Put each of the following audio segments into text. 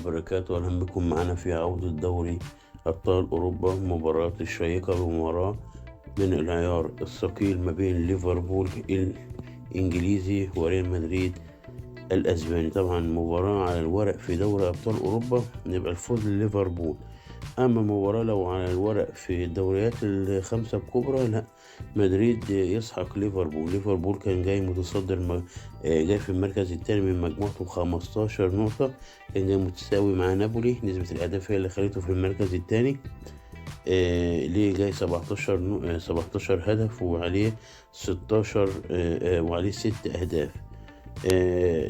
وبركاته. أهلا بكم معنا في عودة دوري أبطال أوروبا، مباراة الشيقة بمباراة من العيار الثقيل ما بين ليفربول الإنجليزي وريال مدريد الأسباني. طبعا مباراة على الورق في دوري أبطال أوروبا نبقى الفوز لليفربول، أما المباراة لو على الورق في الدوريات الخمسة الكبرى لا، مدريد يسحق ليفربول كان جاي متصدر جاي في المركز الثاني من مجموعته 15 نقطة، كان جاي متساوي مع نابولي، نسبة الأهداف هي اللي خليته في المركز الثاني. ليه جاي 17 هدف وعليه 16 وعليه 6 أهداف.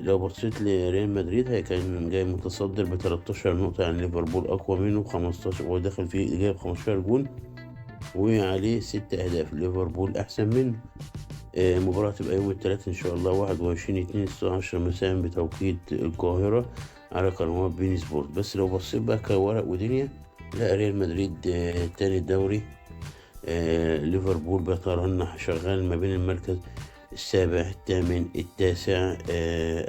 لو بصيت لريال مدريد هي كان جاي متصدر ب13 نقطة عن ليفربول، أقوى منه 15 وداخل فيه جايب 15 جون وعليه 6 أهداف. ليفربول أحسن منه. مباراة تبقى يوم الثلاث إن شاء الله 21/2 الساعة 10 مساء بتوقيت القاهرة على قنوات بين سبورت. بس لو بصيت بقى كورق ودنيا، لا، ريال مدريد تاني الدوري. ليفربول بيترنح شغال ما بين المركز السابع الثامن التاسع.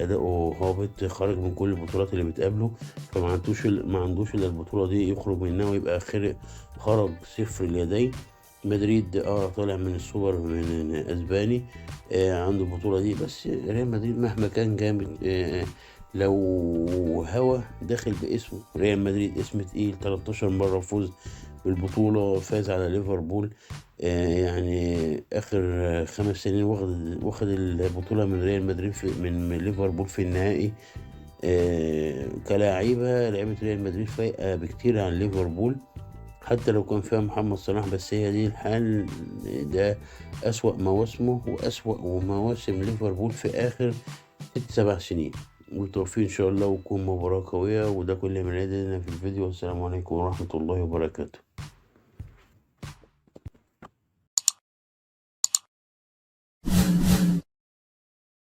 أداؤه هابط، خرج من كل البطولات اللي بتقابله، فما عندوش إلا البطولة دي يخرج منها ويبقى خرج صفر اليدين. مدريد طالع من السوبر من اسباني، عنده البطولة دي. بس ريال مدريد مهما كان جامد، لو هوا داخل باسمه ريال مدريد، اسم تقيل، 13 مرة فوز بالبطولة، فاز على ليفربول. يعني آخر 5 سنين واخد البطولة من ريال مدريد من ليفربول في النهائي. لعيبة ريال مدريد فايقة بكتير عن ليفربول، حتى لو كان فيها محمد صلاح، بس هي دي الحال. ده أسوأ مواسمه وأسوأ مواسم ليفربول في آخر 6-7 سنين. والتوفيق إن شاء الله، وتكون مباراة قوية. وده كل ما لدينا في الفيديو، والسلام عليكم ورحمة الله وبركاته.